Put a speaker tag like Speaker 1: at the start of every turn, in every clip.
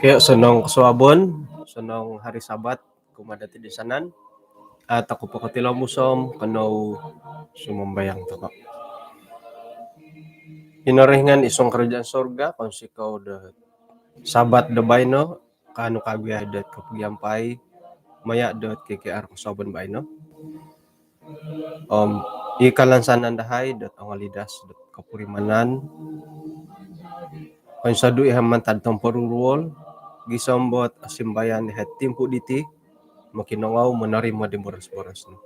Speaker 1: Kaya sunong kasuabon, sunong hari Sabat, kumadati di sanan, at ako po katilaw musom, kanaw sumambayang to. Hinaringan isong kerajaan sorga, kung sikaw da Sabat da bayno, kano kaguyay dat kapagyampay, maya dat KKR kasuabon bayno. Ikalansanan dahay dat ang alidas dat kapurimanan, kung sadu ihamantad tong paruruol, gisambot asimbayan ni timpo diti, makinangaw manarima di boras-boras no.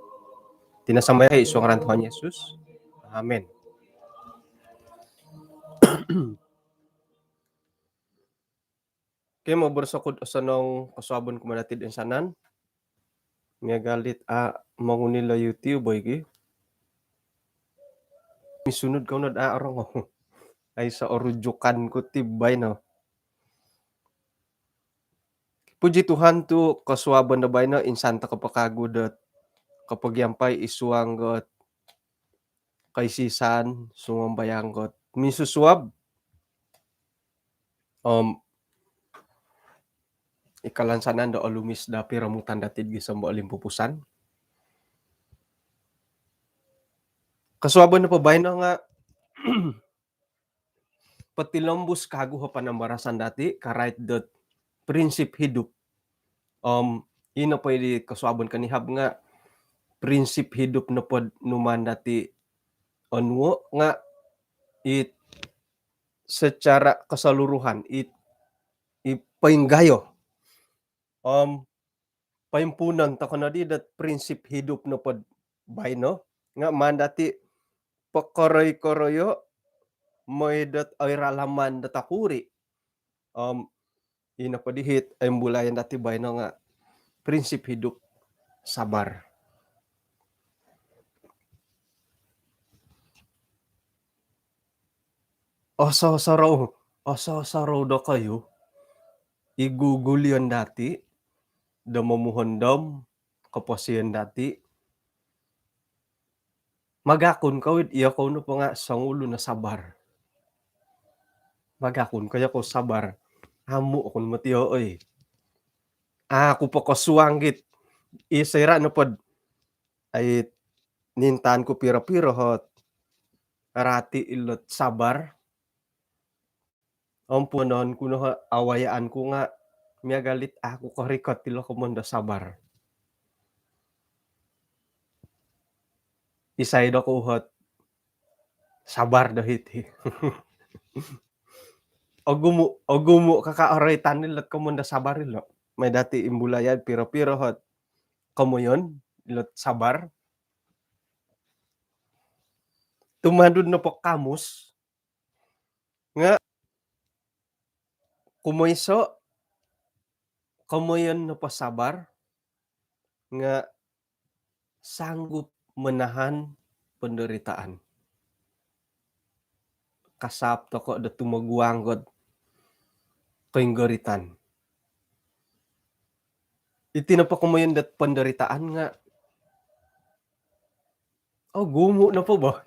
Speaker 1: Tinasambayay isong ngaran Tuhan Yesus. Amen. Kaya mabarsakod asanong kasuabon kumanatid insanan. Nga galit mangunila YouTube boy gi. Misunod ka unod arong ay sa orujukan ko tibay no. Puji Tuhan tu kasuabon na bay na insanta kapakagudat kapag yampay isuanggot kaisisan sumambayanggot misusuab ikalansanan da alumis da piramutan datid gisambo alimpupusan. Kasuabon na pabay na nga patilombus kago ha panambarasan dati karait dot prinsip hidup. Ina pwede kasuabon kanihab nga prinsip hidup na pod numan dati onwo nga it secara keseluruhan ipainggayo paimpunan ta kanadi dat prinsip hidup na pod bayno nga mandati pakoroy-koroyo may dat ay ralaman datakuri ina padihit ay bulayan dati bayno nga prinsip hidup sabar. Asa-saraw da kayo igugulyan dati da mamuhondom kapasiyan dati magakon kawid iya ko no pa nga sangulo na sabar. Magakon kaya ko sabar amo akon matiyo oy. Ako pa kasuanggit isira no pod ay nintan ko pira-pira hot rati ilot sabar. Punon kuno awayaan ko nga miagalit ako karikot tilo komanda sabar. Isay do ko hot sabar dahit ogumo kakaaray nilot komanda sabar ilo. May dati imbulayan pira-pira hot kamoyon ilot sabar. Tumadod na po kamus nga kumoyso kamoyon na po sabar nga sanggup menahan penderitaan. Kasap to ko da tumaguanggod kainggaritan. Iti na pa kumayon dat penderitaan nga gumo na po ba?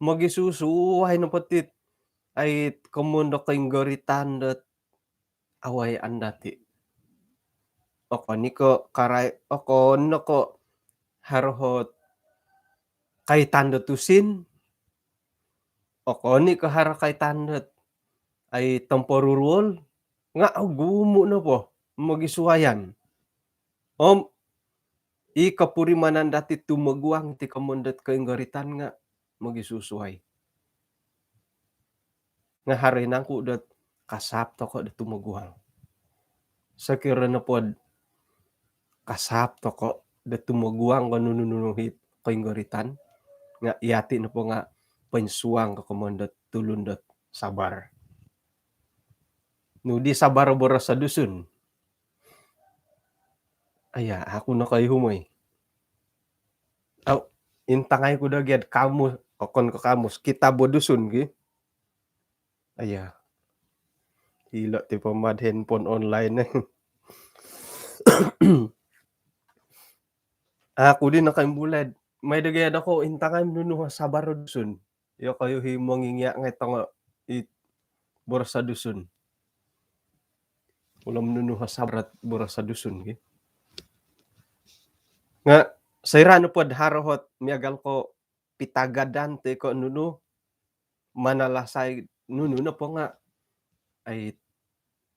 Speaker 1: Magisusuhay na patit ay kumundo kainggaritan dat awayaan dati. Oko niko karay oko nako harhot kay tanda tusin oko ni kahara kay tandat ay temporurul nga gumo na po magisuwayan ikapurimanan dati tumaguang ti kamundat kainggaritan nga magisusuhay nga harinang ko dat kasap to ko dat tumaguang sakira na pod kasap to ko dat tumaguang kanununuhit kainggaritan nga iyati na po nga pansuang kakumandat tulundat sabar. No di sabar boras sa dusun. Aya ako na kayo humoy. Intangay ko dagyad kamus okon ko kamus kita bodusun gi. Aya. Hilo ti pamad handphone online. Ako din nakaimbulad, may dagay ako intangan nuno sabar a duson, ya kayo himong nga ito nga boras sa duson. Ulam nuno sabrat boras sa duson nga sayrano pod harohot miagal ko pitagadan te ko nuno manalasay nuno na po nga ay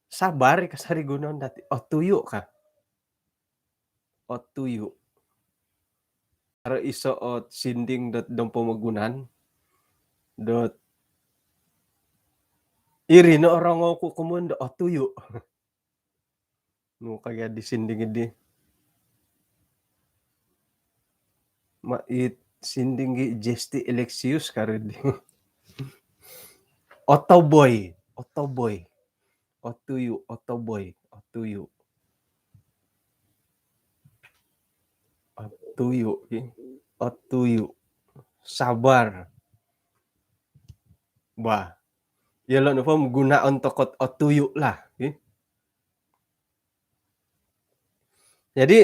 Speaker 1: sabar kasarigonon dati o tuyo ka, o tuyo. Para isuot sinding dot dong pamagunan dot iri no orongo ko kumundo o tuyo. No kaya di sinding idi mait sinding gi Jesty Alexius karedi. Otoboy, otoboy, o tuyo, otoboy, o tuyo. O tuyo, o tuyo. Sabar. Ba, yelo no po gunaon tokot o tuyo lah. Jadi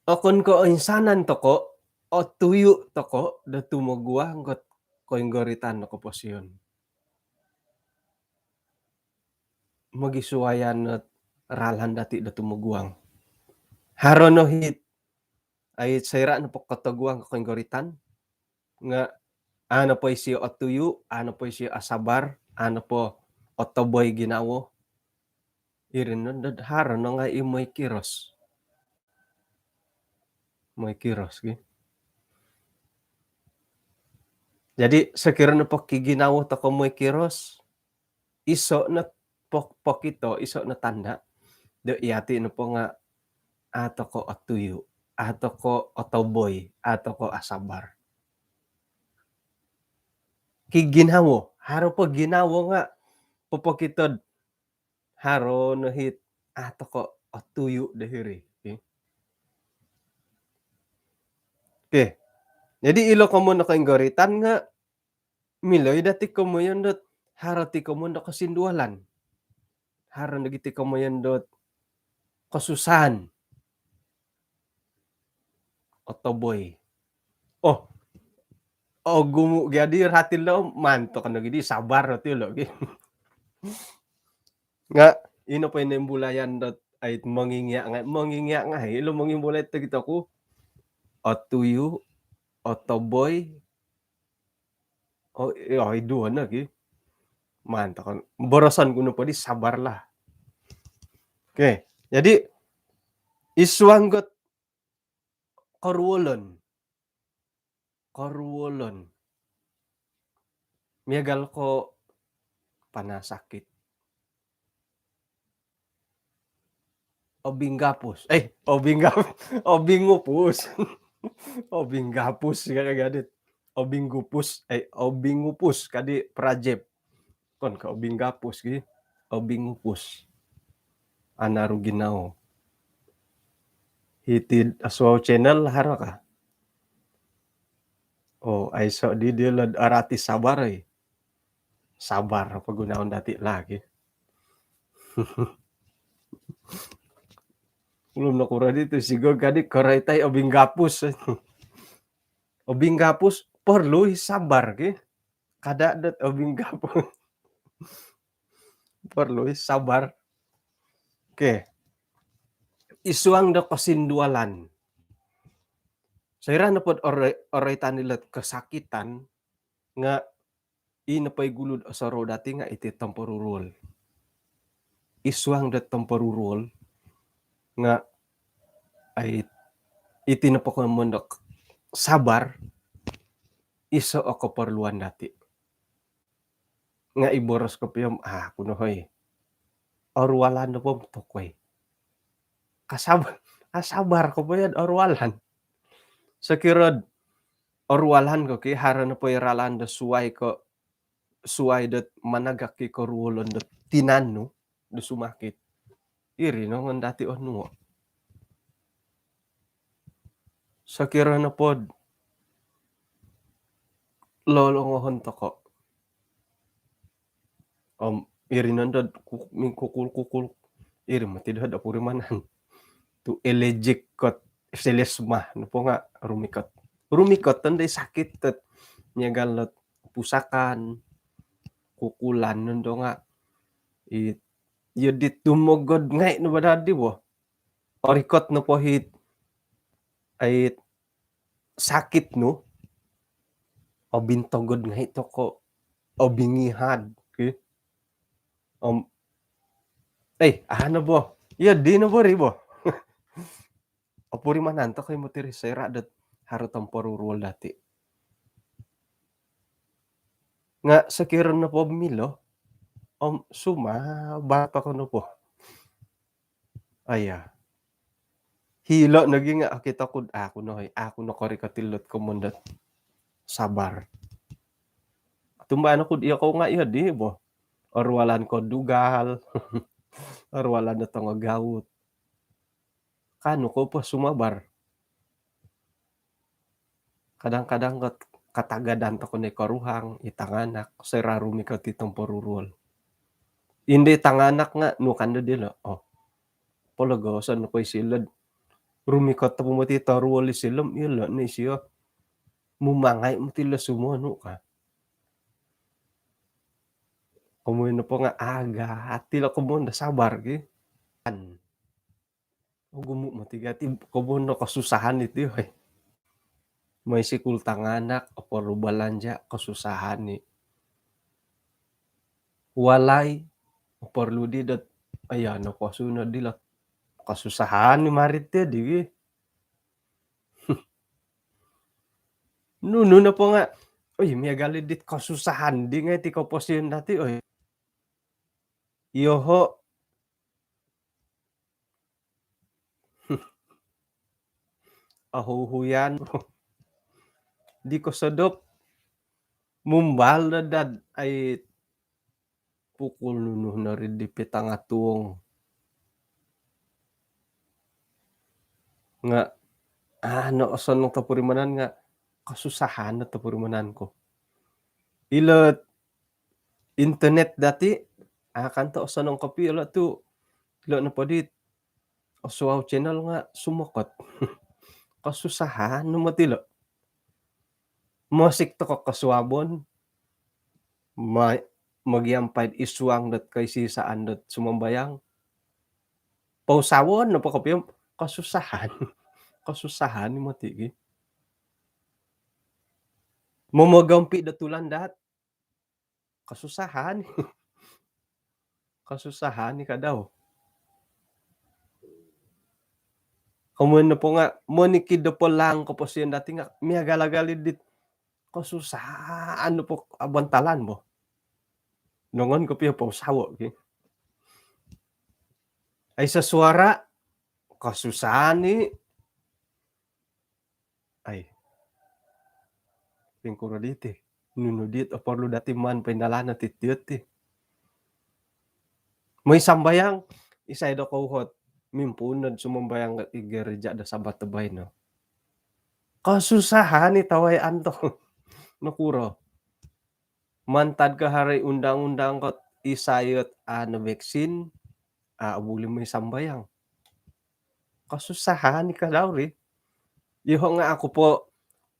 Speaker 1: okon ko insanan toko o tuyo toko da tumagwa ngot koinggoritan no posyon. Magisuwayan at ralhan dati da tumagwang. Haron no hit ay sayra na po kataguang koinggoritan nga ano po siya o tuyo, ano po siya asabar, ano po otoboy ginawo. Irin no haron no nga imoy kiros. Moy kiros Jadi sekiranya po kiginawo to ko moy kiros, iso na pok ito, iso na tanda, do iyati na po nga ato ko atuyo, ato ko otoboy, ato ko asabar. Kiginawo, haro po ginawo nga pupokitod haro no hit ato ko atuyo dahiri. Okay. Jadi ilo ko mo na kainggoritan nga miloy dati ko mo yun dot haro ti ko mo na kasindualan. Haro nagiti ko mo yun dot kasusahan. Otoboy. Oh, gumu gadi ratil daw manto kan gidi sabar ti lo nga ino pa inimbulayan dot ay mangingya nga ilo mangimbulay tagito ko otuyo otoboy ay duha na manto kan borosan kuno pa di sabar lah. Okay, jadi iswanggot korwolon miagal ko panasakit obinggapus obingupus obinggapus gadit obingupus kadi prajep kon ka obinggapus obingupus anaru ginaw hitid aswaw channel haro ka ay so di dilad arati sabar sabar pagunaon dati lagi ulum na kura dito sigog kadi koray obinggapus obinggapus perlu sabar kada dat obinggapus perlu sabar. Okay. Isuang da kasindualan. Sayra na pod oray tanilat kasakitan nga inapay gulod asaro dati nga iti temporurol. Isuang da temporurol nga ay iti na po kumundok sabar iso o kaparluan dati. Nga iboros ko piyom kuno hoy. Orwalan na po tokoy. Kasabar ko po yan orwalan. Sakirod orwalan ko hara na po iralan da suway dat managak korwolon dat tinano da sumakit. Iri no ngon dati ono. Sakira na pod lolongohon to ko. Iri nandad kukul iri matidhad apuri manan. Tu elegic kot selesma no po nga rumikot. Rumikot tanday sakit tet nyagalot pusakan, kukulan nando nga it yedit tumogod ngay no badadi bo. Orikot no po hit ay sakit no o bintogod ngay to ko o bingihad okay? Ano bo? Di na bo ribo. Opuri mananto kay mo tiri sera dat harutam parurul dati. Nga sakiran na po milo, suma bata ko no po. Hilo naging nga kita kud ako no kori katilot ko mundat sabar. Tumbaan ko iya ko nga iya di bo. Orwalan ko dugal. Orwalan na tong gawut. Kano ko po sumabar. Kadang-kadang katagadan to ko ni karuhang itanganak serarumi ka titong parurul. Hindi tanganak nga no kanda dila. Palagasan no koy silad. Rumikot po mo ti tarual silam ila ni siya. Mumangay mo tila sumano ka. Kumuha na po nga aga at tila kumuha na sabar ki. Gumu mo tigati kumuha na kasusahan ito eh. May sikul tanganak o parubalanja kasusahan ni. Walay o parludi dat ayan ako sunod dila. Kasusahan ni marit di. Nuno na po nga. May galit dit kasusahan di nga ti kaposyon dati Yoho. Ahuhuyan. Di ko sadop. Mumbal na dad ay pukul nuno na rin di pitangatuong. Nga, asan ng tapurimanan nga, kasusahan na tapurimanan ko. Ila, internet dati, kanta asan ng kapi, ila na pa dit, Oswaw channel nga, sumakot. Kasusahan, no matila. Masik to kakaswabon, magyampay iswang dat kay sisaan dat sumambayang. Pausawon, napakapiyam, kasusahan. Kasusahan ni matigi. Mamagampi datulan dat. Kasusahan. Kasusahan ni ka daw. Kamuan na po nga, manikid na po lang ko po siya dati nga, may agalagalid dit. Kasusahan na po abantalan mo. Nongon ko piya po sawo. Okay? Ay sa suara, kasusahan ni. Pingkura diti. Nunudit o parlo dati man pinalana titiyot May sambayang, isay do kohot. Mimpunod sumambayang igereja da sabat tabay no. Kasusahan ni taway anto. Nakuro. Mantad ka hari undang-undang ko isayot na vaksin. Abuli may sambayang. Kasusahan ni kalawri. Iho nga ako po,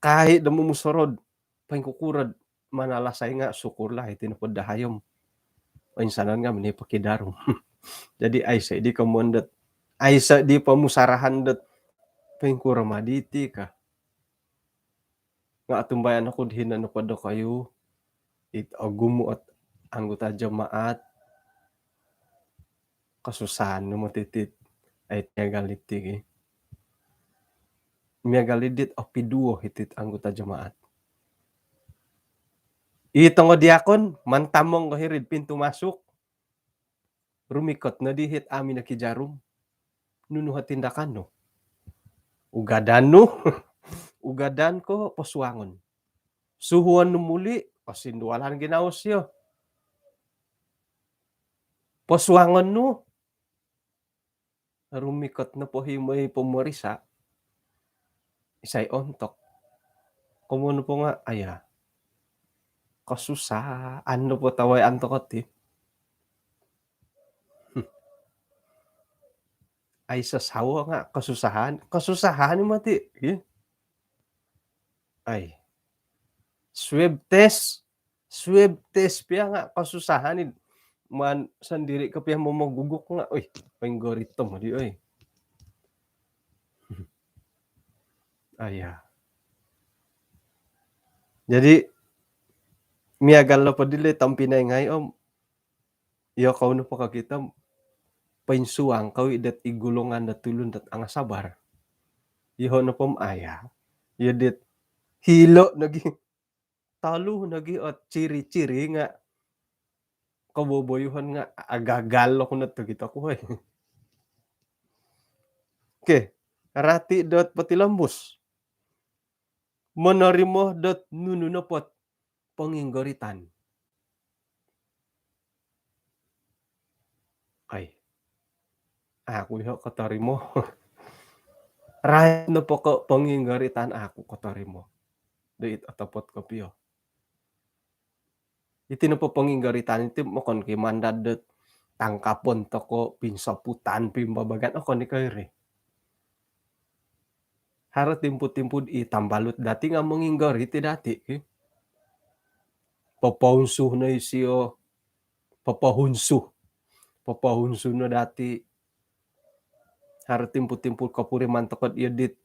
Speaker 1: kahit na mumusurod, pangkukurad, manalasay nga, sukurlah, itinapod dahayom. O insanan nga, manipakidarom. Jadi ay sa di ka mundat, ay sa di pa musarahan dat, pangkura maditi ka. Nga atumbayan ako, hinano pa do kayo, gumu at anggota jamaat, kasusahan no matitit, ay tiagalitig Miagalidit o piduo hitit anggota jamaat. Itong diakon, mantamong kahirid pintu masuk. Rumikot na dihit amin na kijarum. Nunuha tindakan no. Ugadan no. Ugadan ko poswangon. Suhuan no muli. Pasindualan ginaos yo. Poswangon no. Rumikot na po himoy pumorisa. Isay ontok. Kumuno po nga, kasusa, ano po taway antokot Ay sasawa nga kasusahan, kasusahan ni mati, ay swab test piya nga kasusahanin man sandiri ka piya mamagugok nga, uy panggorito mo di oy. Aya. Jadi miagal na pa dili tampinay ngay iyo kauno pa kakita painsuang kawi dat igulungan dat tulon dat anga sabar. Iho na pom aya. Iyo dit hilo nagi talo nagi at ciri-ciri nga kaboboyuhan nga agagalo ko na to kita ko ay. Ke rati dot patilambus. Menerima dot nununapot panginggaritan. Ay, aku iho katarimo. Rahet na poko panginggaritan aku katarimo. Dait atapot ko piyo. Iti na po panginggaritan iti mokon ki mandadot tangkapon toko pinsaputan pimbabagan ako ni kayri. Haro timpud-timpud itambalut dati nga manginggari iti dati. Papaunsuh na isiyo, papahunsuh na dati. Haro timpud-timpud kapuri man tokod iyo dit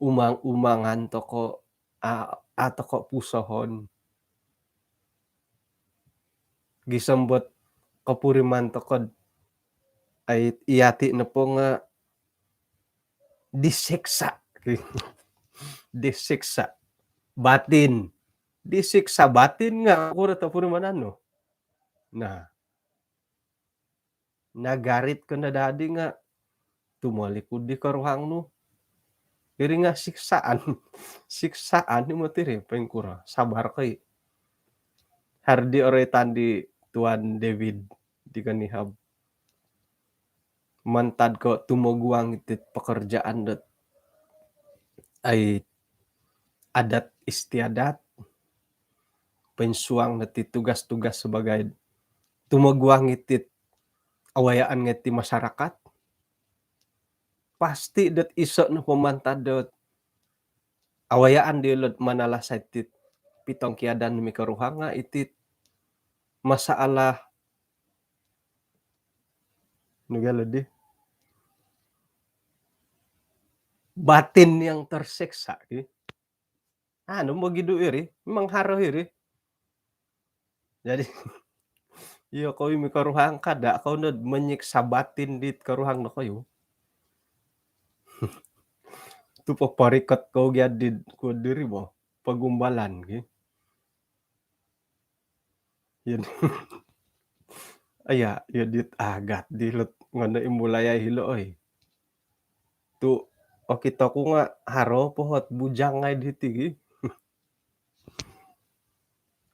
Speaker 1: umang-umangan toko atoko pusahon. Gisambot kapuri man tokod ay iyati na po nga disiksa. Disiksa batin. Disiksa batin nga kura tapuri man ano. Nah, nagarit ka na dadi nga tumalikod di karuhang no. Iri nga siksaan. Siksaan ni mo tiri pengkura. Sabar kay. Hardi oretan di Tuan David di kanihab. Mantad ko tumuguang itit pekerjaan dat ay adat istiadat. Pensuang nati tugas-tugas sebagai tumuguang itit awayaan ngeti masyarakat. Pasti dat iso na pemantad dot awayaan dilot manalas itit pitong kiadan mi karuhanga itit masalah nugalo di batin yang tersiksa ano mo gidu iri memang haro iri jadi iyo ko mi karuhang kada kau na menyiksa batin dit karuhang na kayo tu paparikat kau giadid ko diri mo pagumbalan yun aya yadit agat dilot ngano imulaya hilo oy tu o kita ko nga haro pohot bujang ngay diti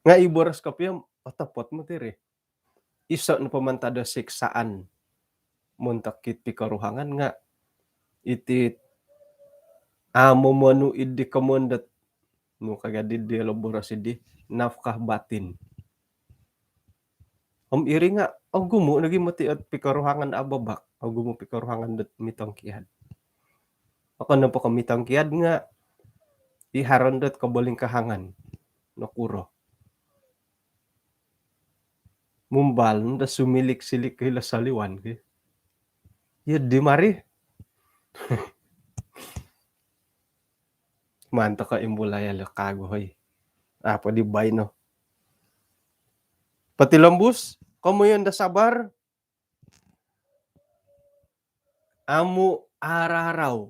Speaker 1: nga iboras kapya patapot mo tiri iso na pamantada siksaan muntakit pikaruhangan nga iti amo manu idi kamondat no kagadi di elaborasi di nafkah batin iri nga gumo nagi mati at pikaruhangan ababak gumo pikaruhangan dat mitangkiad ako na po kamitangkiad nga iharon dat kabaling kahangan nakuro mumbal da sumilik-silik hila saliwan ya di mari manta ka imbulaya lo kagoy apa di bay no patilambus kamu yan da sabar amu araraw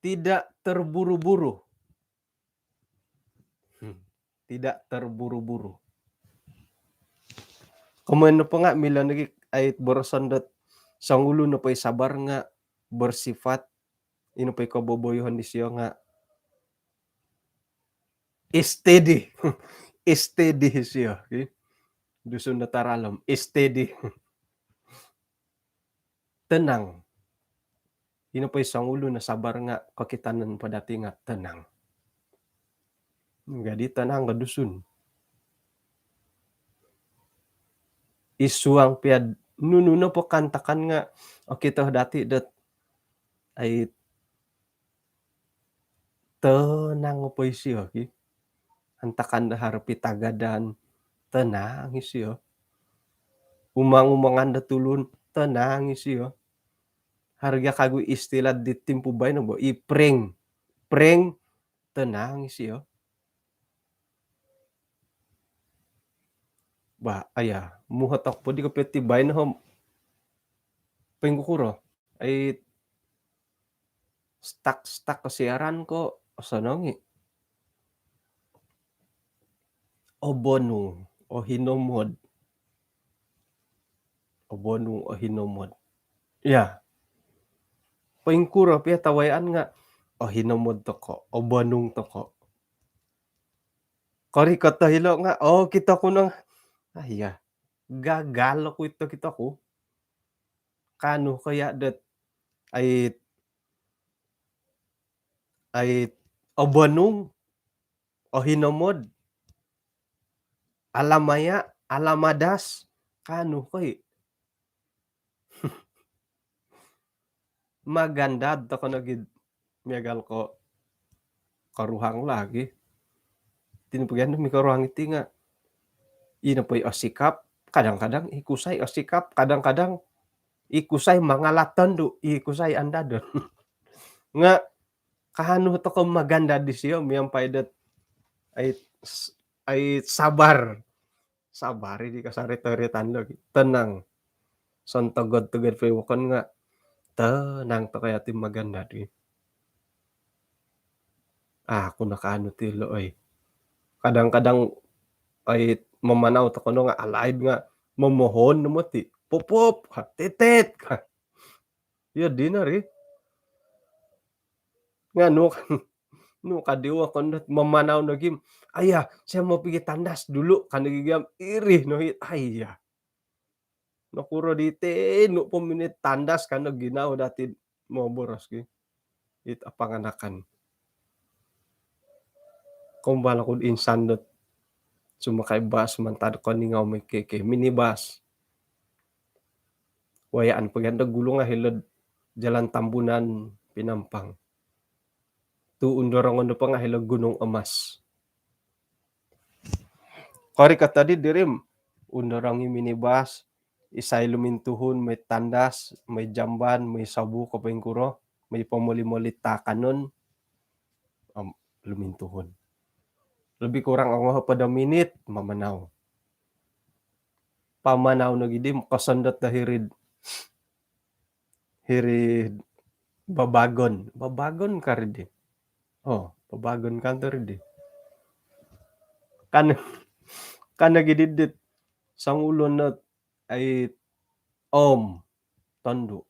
Speaker 1: tidak terburu-buru tidak terburu-buru kamu ano pa nga mila nagi ay borosan dat sangulo na pa'y sabar nga bersifat ino pa'y kaboboyohan di siya nga steady steady siya dusun na taralam steady tenang ino pa'y sangulo na sabar nga kakitanan pa dati nga tenang gadi tenang ka dusun isuang piad Nununa po kantakan nga, o kita dati det ay tenang po isiyo gi, hantakan da harepi tagadan, tenang isiyo, umang-umangan da tulun, tenang isiyo, harga kagu istilah di timpu bay no bo ipreng, preng tenang isiyo. Ba aya muhatak po di kapeti bay no hom penggukuro ay stuck kasiaran ko sonongi obonung o hinomod, obonung o hinomod. Ya, paingkuro pia tawayan nga, o hinomod to ko, obonung to ko. Kori katahilo nga, oh kita ko nang, aya, gagalo ko ito kita ko. Kano kaya det ay obonung o hinomod, alamaya, alamadas, kano kay magandad to ko na gid miagal ko karuhang lagi. Tinupagyan mi karuhang iti nga, inapoy o sikap, kadang-kadang ikusay o sikap, kadang-kadang ikusay mangalatan ikusay andadon. Nga kahano to ko maganda di siyo miyambay det ay sabar, sabar idi kasaritoritan lo tenang. Son tugod-tugod piwokon nga, tenang to kaya ti maganda di. Ako nakaano ti looy, kadang-kadang ay mamanaw to kuno nga alaid nga mamohon mo ti, "Pupop," "Titit," ya di na ri, ngano no kadiwa kon mamanaw na gim, "Aya siya mapigi tandas dulu," kanagigam irih no hit aya. Nakuro dite no po minit tandas kano ginaw dati moboros ki, it a panganakan. Kumbala kud insan det sumakay bus mantad ko ningaw may keke minibus. Wayaan paganda gulo nga hilad Jalan Tambunan, Pinampang. Tu undorangon do pa nga hilag Gunung Emas. Kari katadi dirim undorangi minibus, isay lumintuhon may tandas, may jamban, may sabu kapengkuro, may pamuli-muli takanon, lumintuhon. Lebih kurang ang pada minit mamanaw. Pamanaw na gidi kasandat da hirid babagon. Babagon ka rin di. Oh, babagon ka rin di. Kan nagididit sang ulo na ay tondo.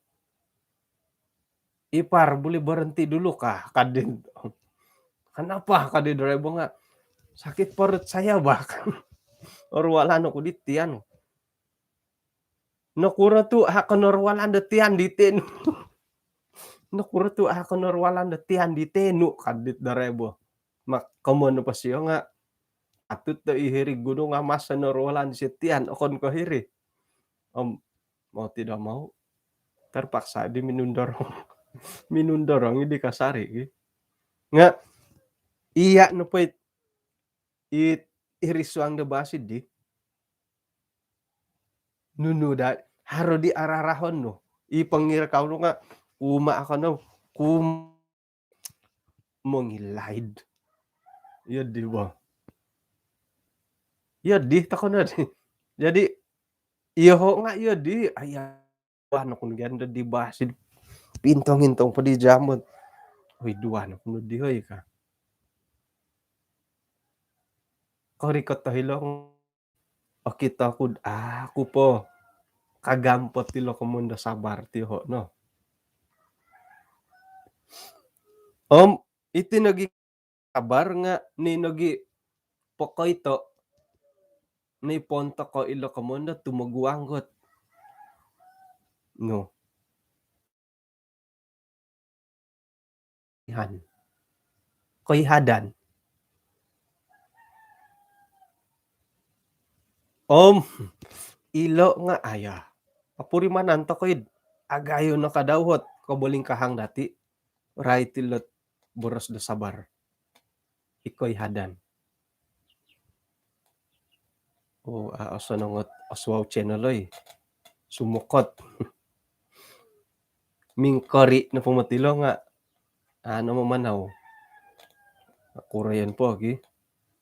Speaker 1: Ipar boleh berhenti dulu kah? Kadin. Kenapa kadin driver nga? Sakit perut saya bahkan. Orwalan ako ditian. Nakura tu akan orwalan detian ditin. Nakura tu akan orwalan detian ditenu kadit driver. Mak kamono pa siya nga atut da ihirig gunung nga mas norwalan setian okon ko hiri. Mau tidak mau terpaksa di minundorong minundorong di kasari nga iya no po irisuang da basid di nunuda haro di ararahon no ipangir ka no nga uma ako no mongilaid ya di ba ya di tako na di jadi iya ho nga iya di aya ano kun ganda di basid pintong-intong pa di jamon hoy duwa no kuno di hoy ka korikot tahilong o kita kud aku po kagampot ti lokomunda sabar ti ho no. Iti naging kabar nga ni nagi pokoy to ni ponto ko ilokomunda tumuguanggot no. Yan. Koy hadan. Ilo nga aya Apurimanan tokoid agayon na kadawhot kaboling kahang dati ray ti let boros da sabar ikoy hadan. O asanongot aswaw channel sumukot mingkari na pumatilo nga ano mamanaw akurayan po agi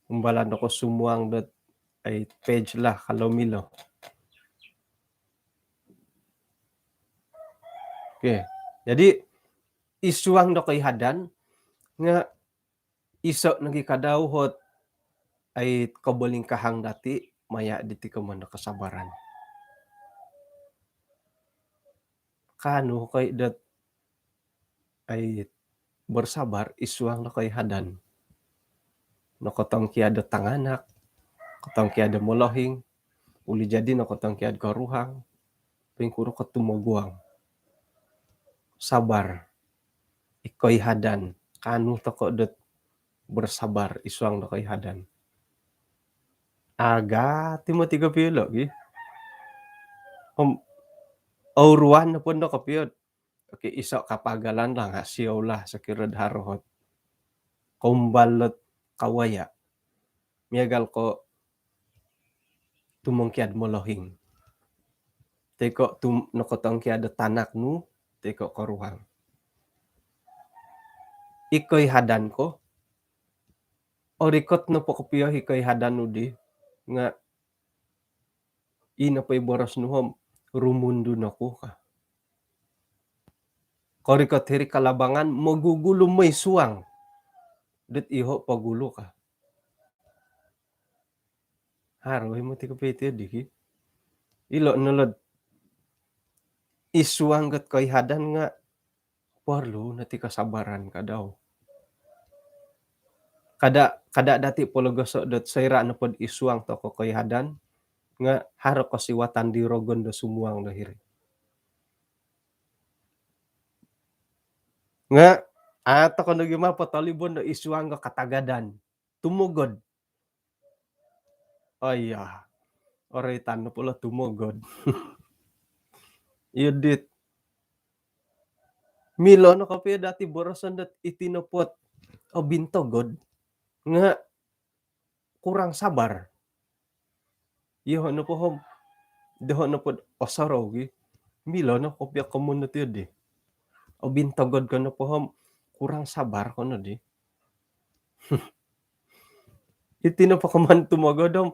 Speaker 1: umbalan ako sumuang dot ay page la kalomilo. Okay. Jadi isuang na kay hadan nga iso nagi kadawhot ay kaboling kahang dati maya diti ka man nakasabaran. Kano kay dat ay bersabar isuang na kay hadan. Nakotong kiada tanganak, kotong kiada molohing, uli jadi nakotong kiada karuhang, pingkuro katumuguang. Sabar, ikoy hadan, kano toko dat bersabar isuang na kay hadan. Aga, timo 30 gi. Auruan na po na kapiyot. Okay, iso kapagalan lang ha, siyaw lah sa kirad harohot. Kumbalot kawaya. Miyagal ko tumungkiad molohing. Teko nakotong kiada tanak nu, teko karuhang. Ikoy hadan ko. Orikot na po kapiyo ikoy hadan nu di. Nga, ina pa'y boros nuhom, rumundo na ko ka. Korikot hiri kalabangan, magugulo may suang. Dat iho pagulo ka. Haro, mo ti kapiti di ki. Ilo nalod. Isuang gat koy hadan nga, parlo na ti kasabaran ka daw. Kada dati pologoso dot sayra na pod isuang to ko koy hadan nga haro ko siwatan di rogon do sumuang na hiri. Nga ato ko nagima patalibon do isuang nga katagadan. Tumugod. Aya. Oray tano pala tumugod. Yudit. Milo no kape dati borosan dat itinopot o bintogod nga kurang sabar. Iho no po hom. Deho no po osorogi. Milo no kopya community di. O bintogod ko no po hom kurang sabar ko no di. Itino pa kaman tumugod om.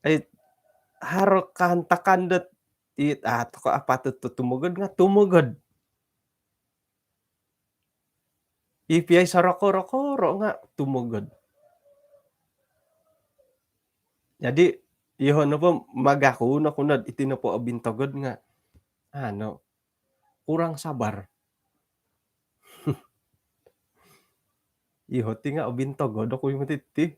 Speaker 1: Ay haro kantakan dat ato ko apatot tumugod nga tumugod. Ipiyay sa roko-roko nga tumugod. Jadi iho na po magaku na kunad itino po abintogod nga ano kurang sabar. Iho ti nga abintogod ako yung matiti.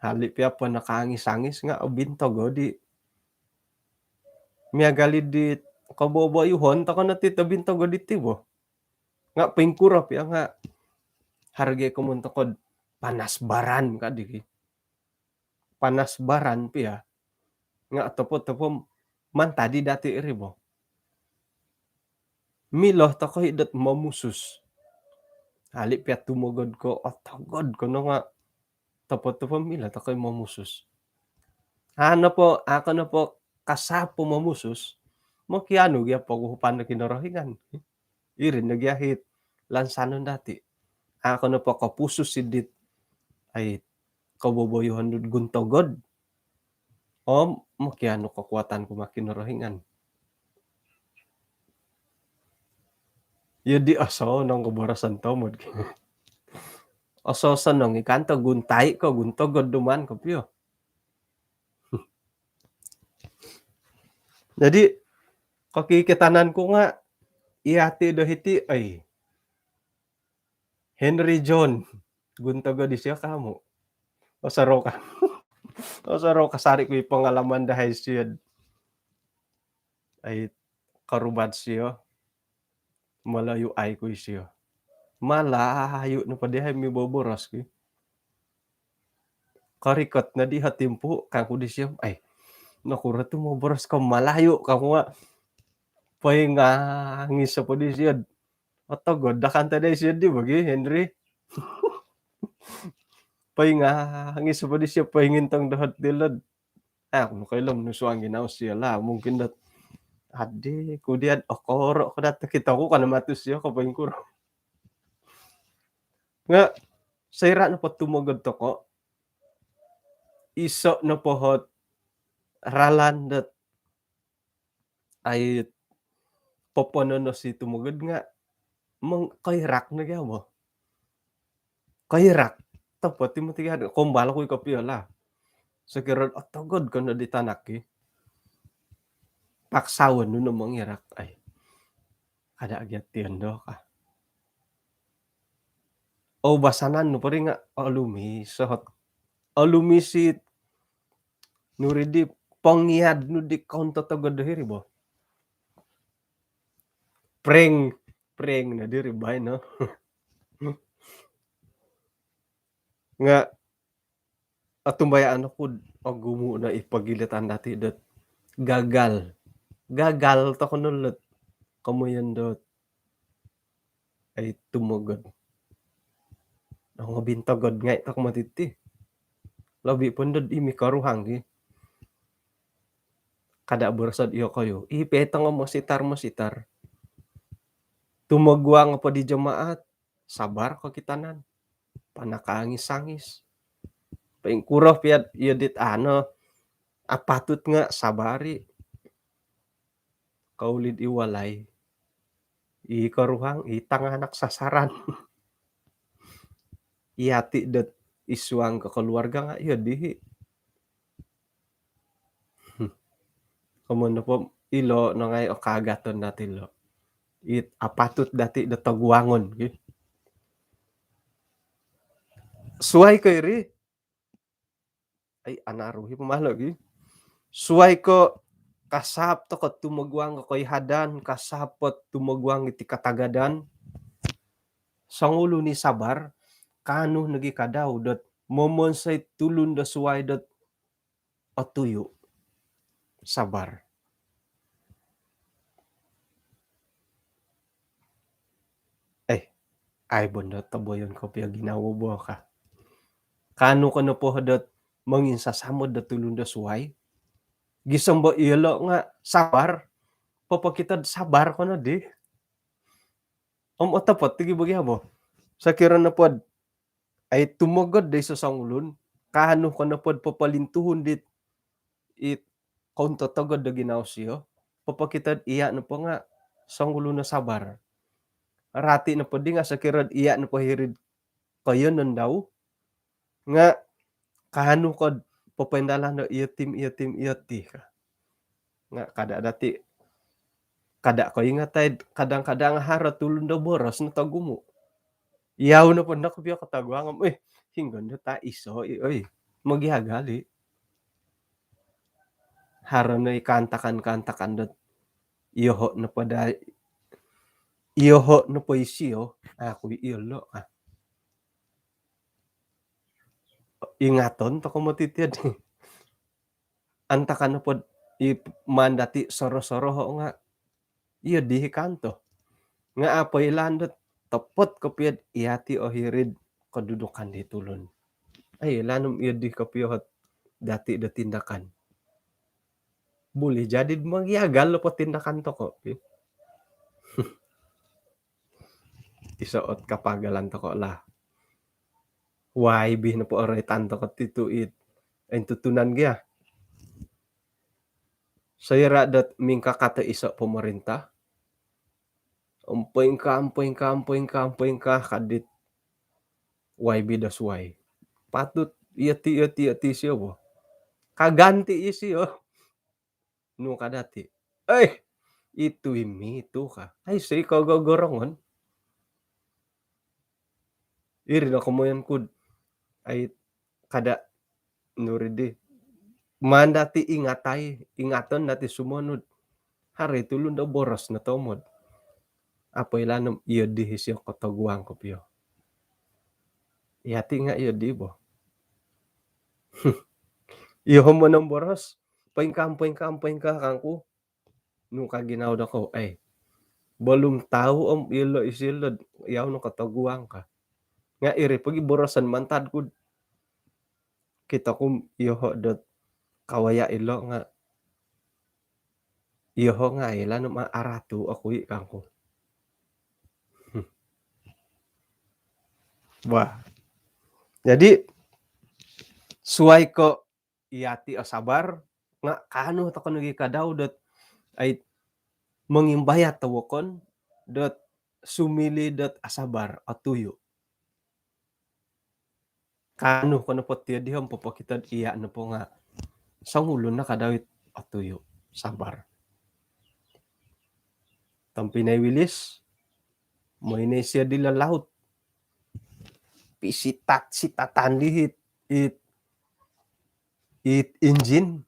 Speaker 1: Hali piya po nakangis-angis nga abintogod di. Miyagalid di kabobo yuhon tako na ti abintogod iti bo. Nga pingkurap ya nga harge ko mun kod panasbaran ka di. Panasbaran piya nga topo man tadi dati iri mo. Miloh tako hidat mamusus. Hali piya tumugod ko otogod ko no nga topo mila tako mamusus. Ano po ako na po kasapo mamusus mo kiano gya paguhupan na kinarahingan. Irin nagyahit lansanon dati. Ako na po kapusos sidit ay kaboboyuhan guntogod. O makiano kakuatan ko makinarahingan. Yun di aso nang kabarasan to mod. Aso sanong ikanto guntay ko guntogod duman ko piyo. Jadi kakikitanan ko nga iati do hiti ay Henry John guntogod di siya kamo. Osaro ka. Osaro kasari ko pangalaman dahil siya ay karubad siya. Malayo ay ko siya. Malayo na pa dihay mi boboras ki. Karikot na di hatimpo kang ko di siya ay Nakura tu mo boros ka malayo ka nga paingangis sa pulisiyad. Otogod dakanta day siya di bagi Henry. Paingangis sa pulisya paingintang dahat dilad. Kung kailan nusuang ginaos siya la mungkin dat ade kudiad okoro ko dat kita ko kana matus siya kapaing kuro. Nga sayra na po tumugod to ko. Iso na pohot ralan dat ay popono no si tumugod nga kairak na kaya mo. Kairak tapos ti mo tigan kumbala ko kapiola. So kiron otogod ko na di tanaki. Paksawan no namang irak ay kada agyat tiendo ka. O basanan no pari nga alumisit nuridi pangyad no di kaunta tagod diri bo. Preng na diri bay no. Nga atumbayaan ako gumo na ipagilitan dati dat gagal. Gagal to kunulot kamuyan dot ay tumugod. Ang bintagod nga ito kumatiti. Labi pun dod imi karuhang gi. Kada bersad iyo kayo. Ipetang mo sitar. Tumagwang pa di jamaat. Sabar ko kitanan. Panakaangis-angis. Paingkuro piat iyo dit apatut nga sabari. Kaulid iwalay. Ikaruhang itanganak sasaran. Iyati dat isuang ke keluarga nga iyo dihi. Kamundo po ilo no ngay o kagaton dati lo. Apatut dati datagwangon. Suway ko iri. Ay anaruhi pamalo gi. Suway ko kasap to ko tumagwang ko hadan kasapot tumagwang iti katagadan. Sangulo ni sabar kano nagi kadaw dot momon say tulun da suway dot atuyo. Sabar. Ay bondo taboyon ko piya ginawa bo ka. Kano ko na po dot manginsasamod da tulun da suway. Gisamba ilo nga sabar. Papakitad sabar ko na di. Otapot tigi bagya mo. Sa kiran na pod ay tumugod day sa sangulon. Kano ko na pod papalintuhon dit kaunta tagod da ginaw siyo. Papakitad iya na po nga sangulo na sabar. Rati na po di nga sa kirad iya na po hirid kayo nun daw. Nga kano ko papendala na iyatim ka. Nga kada dati kada ko nga tay kadang-kadang hara tulon da boros na tagumo. Iyaw na po na ko biya katagwangam. Hinggan na ta iso. Maghihagali. Hara na ikantakan dot iyoho na po da iyoho na po isiyo. Ako iyolo ingaton to ko matitiyad. Antakan na po mandati soro-soro ho nga. Iyo di kanto. Nga apoy landot tapot kapiyad iyati o hirid kadudukan di tulon. Ay lanom iyo di kapiyot dati da tindakan. Boleh jadi magyagal po tindakan to ko. Isuot kapagalan to ko lah. YB na po aray tanto ko tituit. Ay tutunan gya. Sayra dat mingka kata isa pemerintah. Ampoing ka kadit YB das Y. Patut iyati siya bo. Kaganti isiyo. No kadati. Ay! Itu imi itu ka. Ay say kagagorongon. Iri na kamoyan kud. Ay kada nuridi. Mandati ingaton dati sumunod. Hari tulun daw boros na tomod. Apoy lanam iyo di siya katagwang ko piyo. Iyati nga iyo di bo. Iyo mo ng boros. Poengkang kangku, nu kaginaw dako, belum tahu om ilo isilod yaw no kataguang ka. Nga iri pagi borosan mantad kud kita kum iyoho dot kawaya ilo nga iyoho nga ila no maaratu akui kangku. Wah, jadi suai ko iati sabar nga kanu to kono gi kadaw dot ay mangimbayat tawokon dot sumili dot asabar atuyo. Kanu kono po tiyo dihom popokitad iya na po nga sangulon na kadawit atuyo sabar. Tampinay wilis moinay siya dilalahot. Sitatan dihit it engine.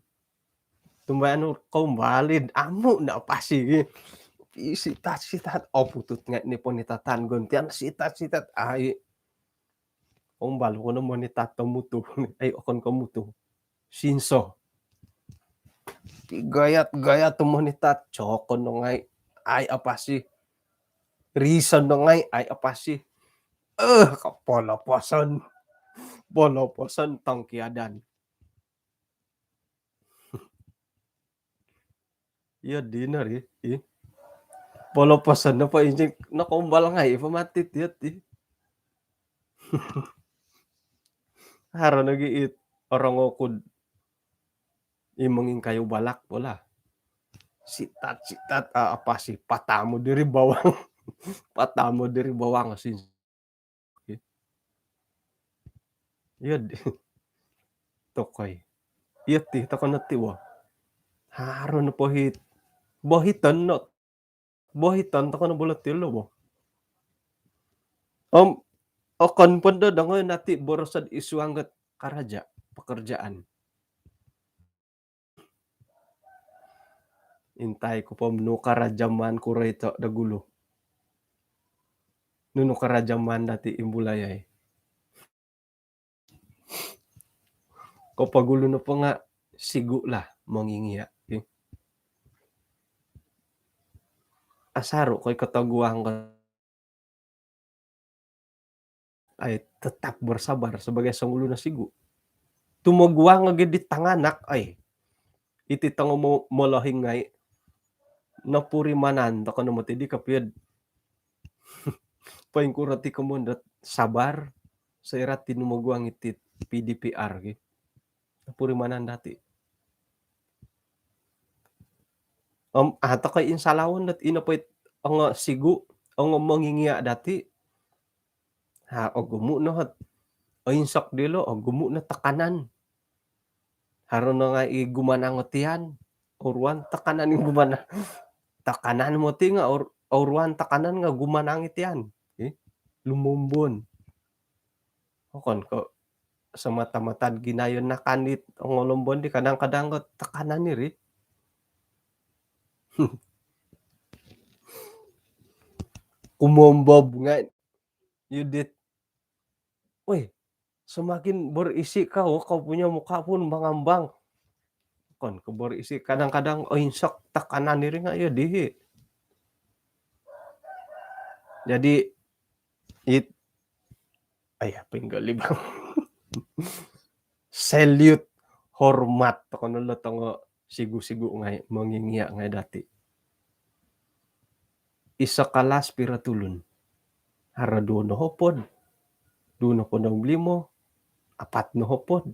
Speaker 1: Tumbayano kumbalid amo na pasi sitat putut nga ni po nitatan gontian sitat ay umbal ko no mo nitato muto ay okon ko muto sinso gayat mo nitat chokon no ngay ay apasi reason no ngay ay apasi kapoloposon tangkiadan. Iya dinner poloposan na pa injik nakumbal nga pamatit yat haro nagiit orang okod imonging kayo balak wala sitat apa sih patamo diri bawang patamo diri bawang sin iya tokoy iya ti takon na tiwa haro na bohitan no bohitan takon na bulat tilo mo okon pun do dangoy nati borosad isuanggat karaja pekerjaan. Intay ko po no karajaman ko rito dagulo. No karajaman dati imbulayay. Ko pagulo na po nga sigu lah mangingiya. Asaro ko'y kataguang ka ay tetap bersabar sebagai sangulo na sigu. Tumuguang nga gid tanganak ay iti tango mo molahing ngay napurimanan ta kano mo ti di kapiyad paing kurati kumundat sabar sa irat tinumuguang iti PDPR gi napurimanan dati ata kay insalawon dat inapay ang sigu ang mangingiya dati ha o gumu no hat insak dilo o gumu na takanan haro na nga gumanangot yan urwan takanan yung gumana takanan mo ti nga urwan takanan nga gumanangit yan lumumbon okon ko sa mata-matad ginayon na kanit ang olumbon di kadang-kadang takanan ni ri kumombob nga yudit uy semakin berisi kau punya muka pun mangambang kon ko berisi kadang-kadang insak takanan ni ri nga ya dihi jadi pinggalibang salute hormat kono tongo sigu-sigu ngay mangingiya ngay dati isa kalas piratulun hara duno hopod duno po ng limo apat no hopod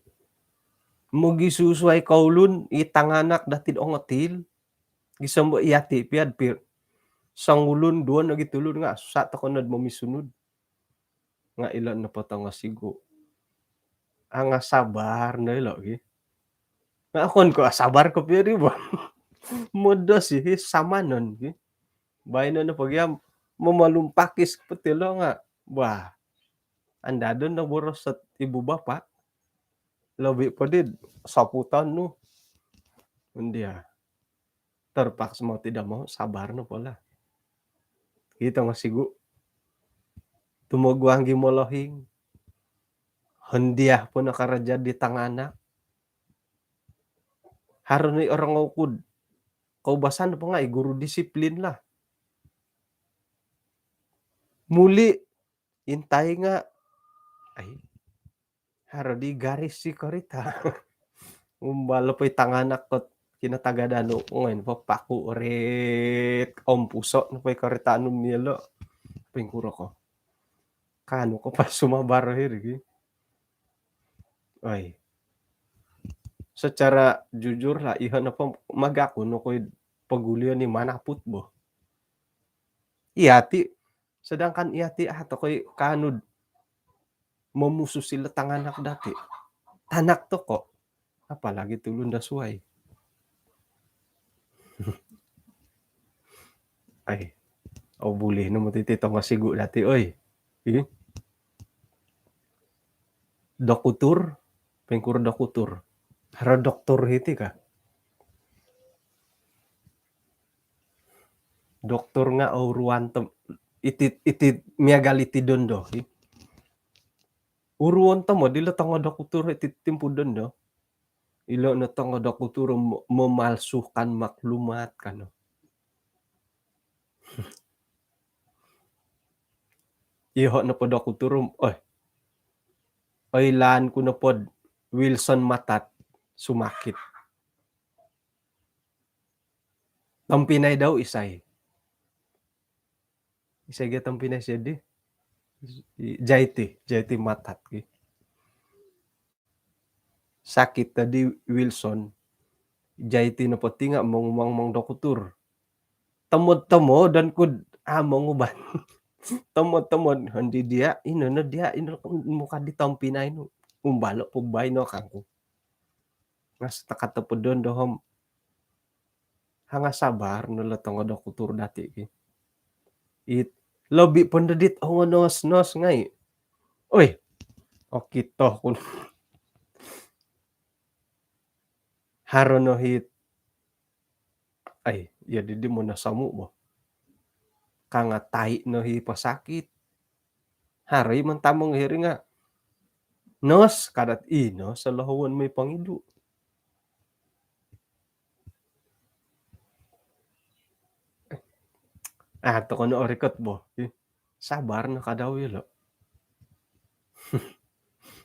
Speaker 1: mogisusuay kaulun itanganak datid ongotil gisambo iyati piad sangulun duan na gitulun nga sa takonod mo misunod nga ilan na patanga sigu ang sabar na ilo gi nga akon ko sabar ko piri ba modo si samanon gi bayan na pagyam mamalumpakis patilo nga wah andadon na boros sa ibu bapak labi pa did saputan no hindi terpaksa mau tidak mau sabar no pala kita nga sigu tumuguang gimolohing hendiah po nakaraja di tangana Harun ni orang ngawkud, kaubasan pa nga guru disiplin lah. Muli intay nga, ay harodi garis si korita. Umbalo pa'y tanganak kot kinatagadano ngayon po paku urit om puso no pa'y karitano nilo. Pingkuro ko. Kano ko pa sumabar hirigi. Ay. Secara jujur lah ihan na po magako no ko'y pagulyo ni manaput bo. Iyati. Sedangkan iyati ato ko'y kanod mamuso sila tanganak dati. Tanak to ko. Apalagi tulun da suway. Ay. O buli no mo titito masigo dati oy. Dokutur. Pengkur dokutur. Hara doktor hiti ka. Doktor nga uruan iti miagaliti dondo. Uruan mo dila tanga dokutur iti timpu dondo. Ilo na tanga dokutur memalsukan maklumat kano. Iho na po dokutur oy laan ko na pod Wilson Matat sumakit. Tampinay daw isay. Isay ga tampinay siya di. Jaiti Matat. Sakit tadi Wilson. Jaiti na pati nga mong dokutur. Tamod dan kud among uban. Tamod hindi dia ino muka di tampinay no. Umbalo pugbay no kangko. Ngas takatapod doon dohom hanga sabar no latong dokutur dati ki. It lobi pandadit nos ngay. Oy. Okito kun haro no hit. Ay, ya di mo nasamu mo. Kanga tai no hi pasakit. Hari man tamong hiri nga. Nos kadat ino sa lahuan may pangidu. To kono orikot bo. Sabar na kadaw yelo.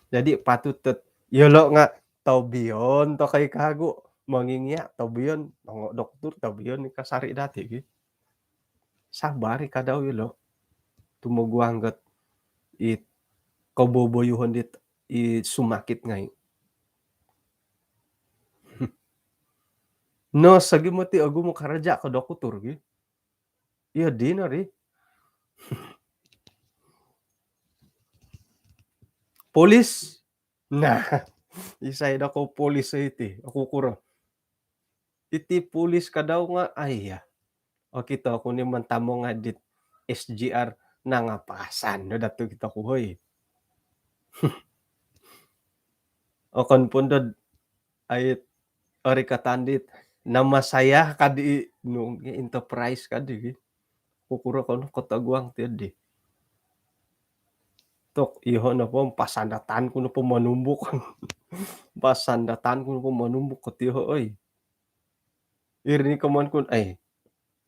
Speaker 1: Jadi patut yelo nga taubion to kay kago. Mangingya taubion mga doktor taubion ni kasari dati ki. Sabar kadaw yelo. Tumugwanggot it kaboboyuhon dit sumakit ngay. No sagi mo ti agu mo karaja ka dokutor gi. Iya di na ri. Polis. Nah, isay na ko polis iti. Ako kuro. Iti polis ka daw nga ay ya. O kita ko ni man tamo nga dit SGR nangapasan no dato kita ko hoy. O kon pundod ay ori katandit na masaya kadi nung enterprise kadi. Kukuro ko no kataguang ti di. Tok iho na po pasandatan ko na po manumbuk. Pasandatan ko na po manumbuk ko tiho oy. Irni ko man kun ay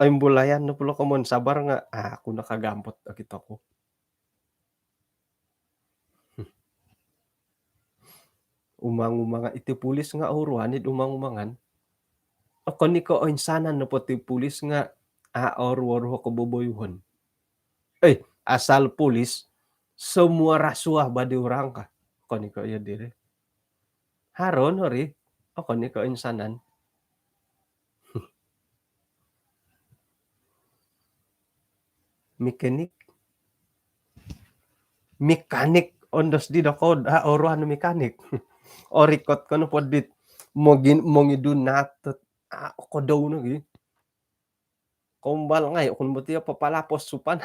Speaker 1: bulayan na pulo ko man sabar nga ako nakagampot akita ko. Umang-umanga iti pulis nga uruanid umang-umangan. Ako ni ko insanan no po ti pulis nga or ko boboyuhon. Ay asal pulis semua rasuah badi orang ka. Ako ni ko ya dire. Haron hori. Ako ni ko insanan. Mekanik ondos di dako oruan mekanik. Orikot ko no podit mongidun natot ako daw no gi. Kumbal ngay kun mo tiya papalapos supan.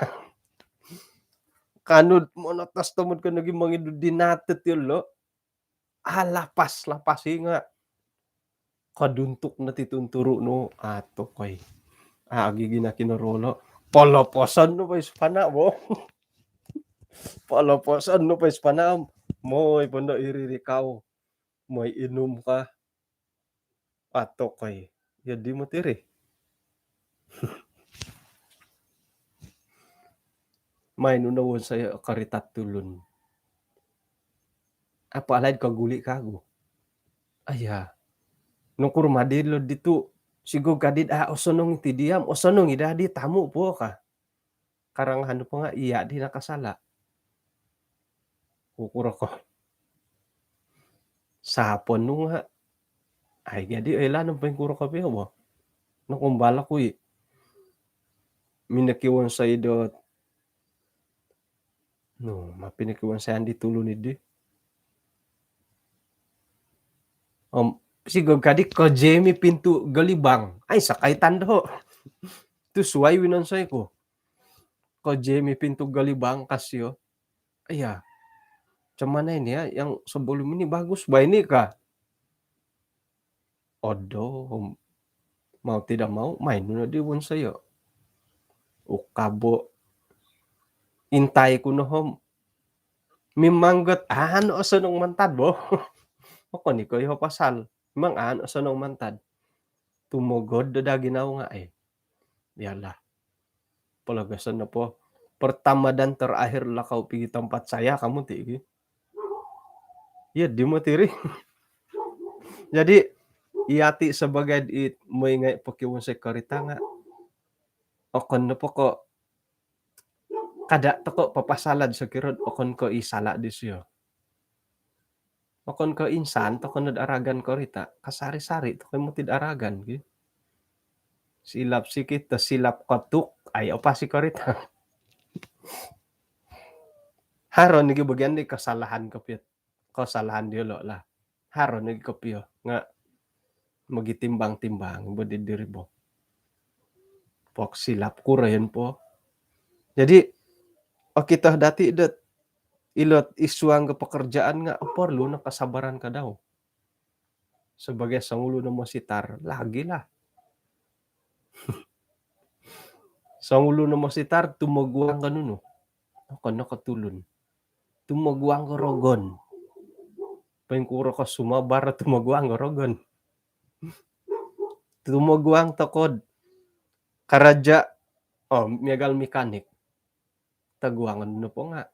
Speaker 1: Kanod mo natas tumod ka naging mangidun dinatot yun lo. Lapas nga. Kaduntok na titunturo no ato koy. Agi na kinarolo. Palapasan no pa ispana mo. Palapasan no pa ispanam. Mo'y panda iririkaw. May inom ka. Atokoy, jadi mo tiri. May no nawon saya karitat tulun. Apalad kaguli kago. Aya, no kurmadid lo dito, sigug kadid osonong iti diyam, osonong idadi tamu po ka. Karangahan po nga iya di nakasala. Kukuro ko. Sapon no nga. Ay gadi ela no pengkuro ka piyo mo. No kumbala ko minakiwan sa idot. No, mapinakiwan sa andi tulun idi. Sigug kadi ko Jamie pintu galibang. Ay sakay tando. Tu suway winansay ko. Ko Jamie pintu galibang kasyo. Aya. Cuman ini ya, yang sebelum ini bagus, bah ini kah? Odo, mau tidak mau main na di won sayo. Ukabo intay ko no hom. Mimanggot ano sanong mantad bo. Ako ni ko yo pasal. Mang ano sanong mantad. Tumugod da ginaw nga eh. Yalah. Palagasan na po. Pertama dan terakhir lah kau pergi tempat saya kamu tigi. Ya di mo tiri. Jadi iati sebagai mo ingay pakiwan sa karita nga. Okon na po ko kada to ko papasalad sa kirod okon ko isala disyo. Okon ko insan to kon aragan ko rita kasari-sari to kay mo tid aragan gi. Silap sikit ta silap katuk ay pa si ko rita. Haron nigi bagian di kasalahan ko pit. Kasalahan di lo lah. Haron nigi ko piyo nga magitimbang-timbang bo di diri bo. Pok silap ko rin po. Jadi o kita dati det ilot isuang ke pekerjaan nga perlu na kasabaran ka daw. Sebagai sangulo na mositar, lagi lah. Sangulo na mositar, tumaguang ka nuno. Ako nakatulon. Tumaguang ka rogon. Pengkuro ka sumabar tumaguang ka rogon. Tumaguang takod. Karaja, miagal mekanik. Taguangan no po nga.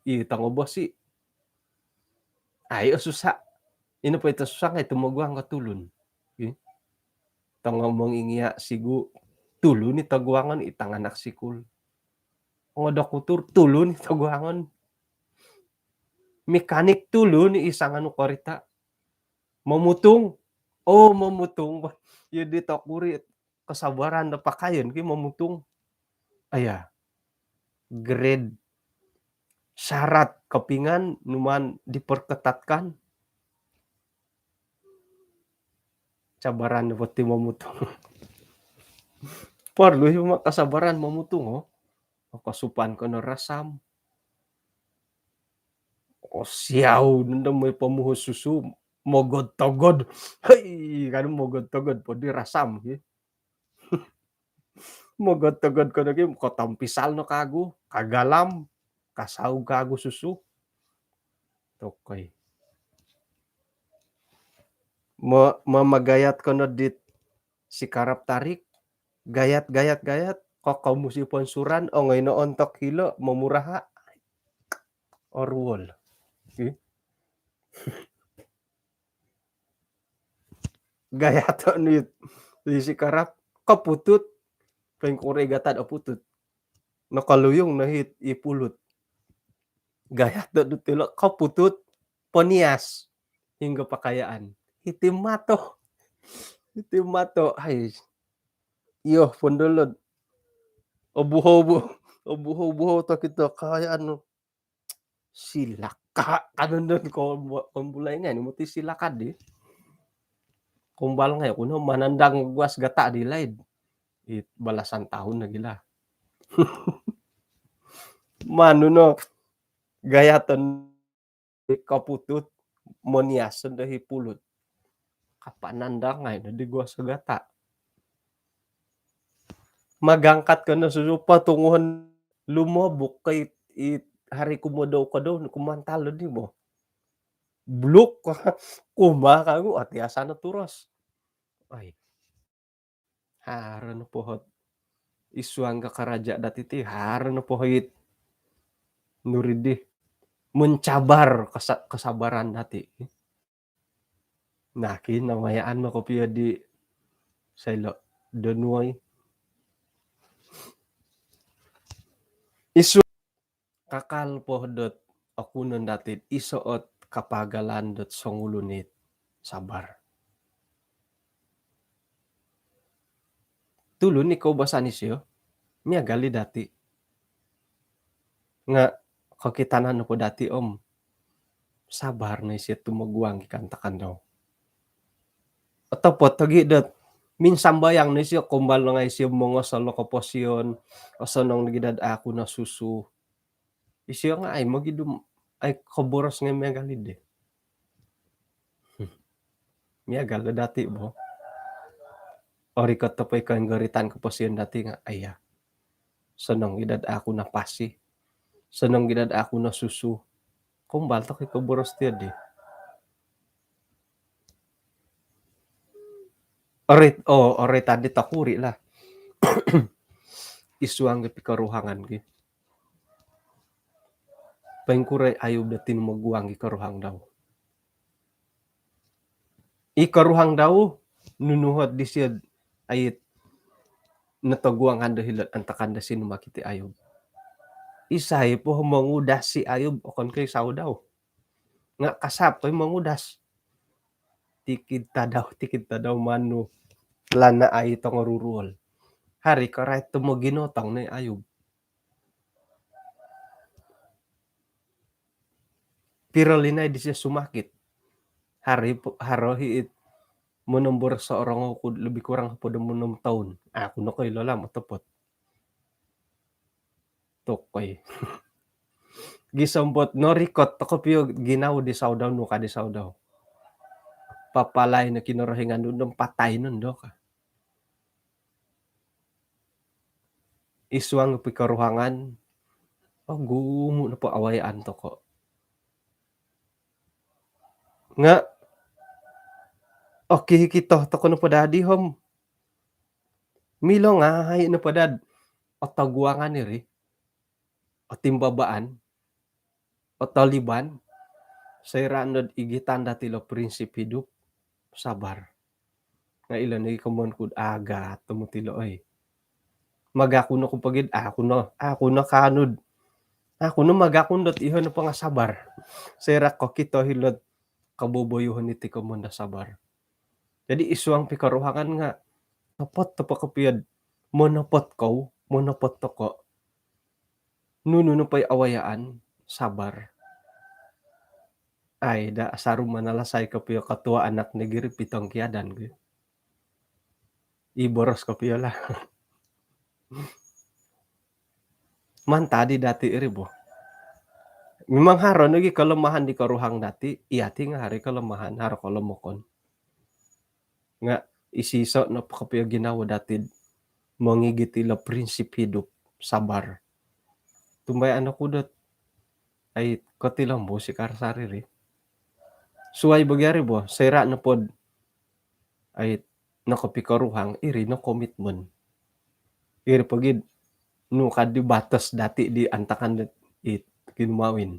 Speaker 1: Itango bosi. Ay, susah. Ino po ito susah nga, tumaguang ka tulon. Okay? Tango mong ingya sigu tulun ni taguangan itanganak sikul. Ang dakutur tulun ni taguangan. Mekanik tulun ni isang ano korita. Mamutong. Mamutong. Yun dito kuri kasabaran na pakayon kay mamutong. Aya. Grade syarat kepingan numan diperketatkan. Cabaran na pati mamutong. Perlu yung kasabaran mamutong kasupan ko na rasam. Siyaw nanda may pamuhos susu. Mogod-togod. Hey, kanong mogod-togod po di rasam. Mogod-togod ko na kim kotampisal no kago. Kagalam. Kasaw kago susu. Okay. Mamagayat ko na dit si karap tarik. Gayat. Kok musi ponsuran o ngay noon tok hilo mamuraha. Orwol. Okay. Gayat ni si karap kaputut. Pengkuregatan o putut. Nakaluyong nahit ipulut. Gayat na dutilo kaputut. Ponias. Hingga pakayaan. Hitim mato. Ay. Iyo, pondolod. Obuho to kita kaya ano. Silaka. Kanon doon kung bulay nga. Muti silakad Kumbal nga kuno manandang guas gata di laid. Balasan tahun na gila. Mano gayatan kaputut moniasan dahi pulut. Kapanandang nga di guas gata. Magangkat ka na susupa tunguhan lumobok kay hari kumodaw ka daw kumantalo di mo. Bluk kumaka mo at yasa na turos. Ay, hareuno pohot isuangga karaja dati ti hareuno pohit nuridih mencabar kesabaran dati. Nah, kinawayaan mo kopia di sailo donuoy isu kakal pohdot okunon dati isoot kapagalan dot songulunit sabar. Tulun ikaw basanis yo, miagali dati nga kakitanan po dati sabar na siya tumaguang ikantakan daw. Atau tagi dat minsan bayang na siya kumbal na nga siya mga sa lokopasyon o sa nang nagidad ako na susu. Isya nga ay magidum ay kaboras nga miagalid eh. Miagal na dati mo. Ori ka tapay kang garitan ko pa siya dati nga aya. Sa nang gidad ako na pasi. Sa nang gidad ako na susu. Kumbal to kay kaboras tiya di. Ori tadi takuri lah. Isuang pikaruhangan ki. Pengkuray ayub datin maguang ikaruhang daw. Ikaruhang daw nunuhot di siya ayit nataguangan dahilan antakan da sino makiti ayub. Isay po mangudas si ayub okon kay sao daw. Nga kasap to'y mangudas. Tikid ta daw mano lana ay itong ruruol. Hari karay tumaginotang na ayub. Pero linay di siya sumakit. Harohi monombor sa orang ako lebih kurang po 6 taon. Ako na ko'y lola matapot. Tokoy. Gisambot no rikot ako piyo ginaw di saudaw no ka di saudaw. Papalay na kinarahingan nun patay nun do ka. Iswang pikaruhangan gumo na po awayaan to ko. Nga okay kito to ko na po dadi hom. Milo nga hay na po dad. O taguangan ni ri. O timbabaan. O taliban. Sa iranod igitan dati lo prinsip hidup. Sabar. Nga ilan na ikamon kud aga tumutilo ay. Magakuno ko pagid ako na kanod. Ako na magakundot ihon na nga sabar. Sera ko kito hilot kabuboyuhon iti ko muna sabar. Jadi isuang pikaruhangan nga napot to pakapiyad monopot to ko. Nuno pa'y awayaan sabar. Ay da asarum manalasay kapiyo katua anak negeri pitong kiadan ko. Iboros kapiyo lah. Man tadi dati iribo. Memang haro nagi kelemahan di karuhang dati, iyati nga hari kelemahan haro kalemokon. Nga isiso na kapiyo ginawa dati mangigiti la prinsip hidup sabar. Tumbay anak kudot ay katilang bo si karsariri. Suway bagyari bo, sira na pod ay nakapikaruhang iri no commitment. Iri pagid no kadi batas dati di antakan it kinumawin.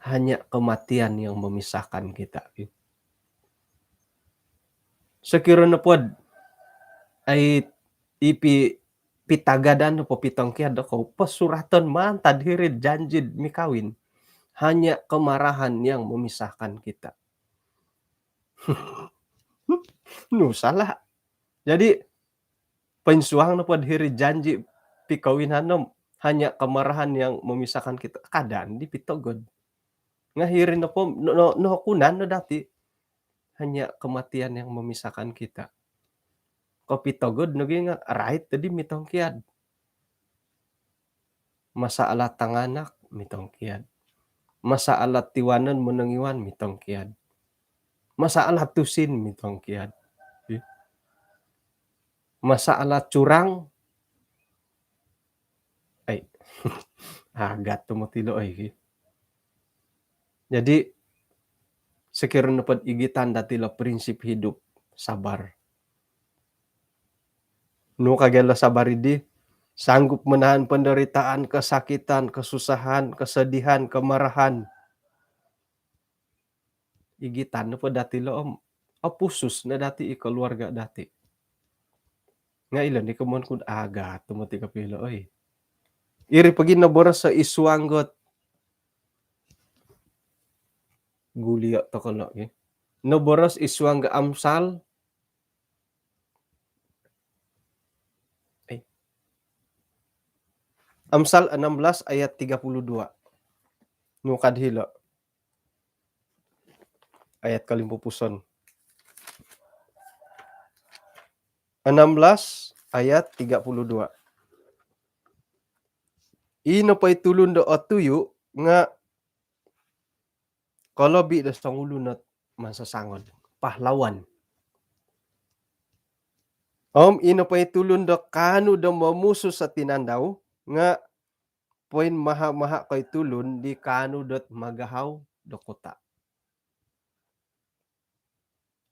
Speaker 1: Hanya kematian yang memisahkan kita. Sekira na pod ay pitagadan po pitong kiad ako pasuratan man tadhirid janjid mikawin. Hanya kemarahan yang memisahkan kita. No, salah. Jadi, pensuang na po diri janji pikawinan hanya kemarahan yang memisahkan kita. Kadaan di pitogod. Ngahirin na po, no kunan no dati. Hanya kematian yang memisahkan kita. Kopitogod no nga right tadi mitong kiad. Masalah tanganak mitong kiad. Masalah tiwanan menengiwan mitong kiad. Masalah tusin mitong kiad. Masalah curang ay agat tumutilo ay. Jadi sekira napad igitan dati la prinsip hidup sabar. No kagela sabar idi, sanggup menahan penderitaan, kesakitan, kesusahan, kesedihan, kemarahan. Igitan na po dati lo pusus na dati keluarga dati. Nga ilan ni kamon kud aga tumati kapilo oy. Iri pagi naboras sa isuanggot. Gulia to kono eh. Naboras isuangga Amsal. Amsal 16 ayat 32. No kadhilo. Ayat kalimpupuson. 16 ayat 32. Ino pa'y tulon do tuyo nga kolobi da sangulunat mansasangod. Pahlawan. Ino pa'y tulon do kano do mamuso sa tinandaw nga poin maha-maha kay tulon di kano dot magahaw do kota.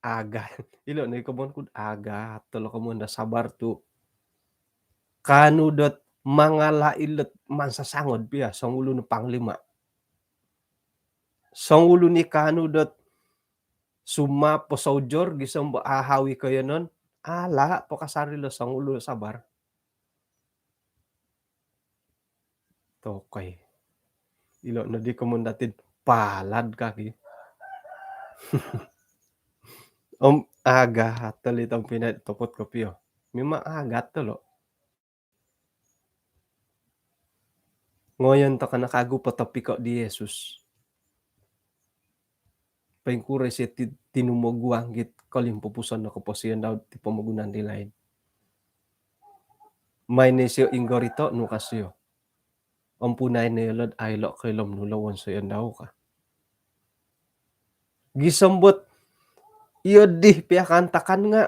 Speaker 1: Aga. Ilo na ikamon kud aga tolo kamon da sabar tu. Kano dot mangalailet mansasangod piya sangulo no panglima. Sangulo ni kano dot sumapo saujor gisam ahawi kayo nun. Ala po kasari lo sangulo sabar. Tokay. Ilo na di kamon datid palad kaki. Aga hatalit ang pinatopot ko piyo. Mima aga tolo. Ngoyon to ka nakagu patapi ko di Jesus. Pengkuray siya tinumuguang git kalimpupusan na kaposiyan daw ti pamagunan di lain. May nesyo ingorito nukasyo. Ang punay na yulad ay lo kay lom nulawan sa yan daw ka. Gisambot iyo di piyakantakan nga.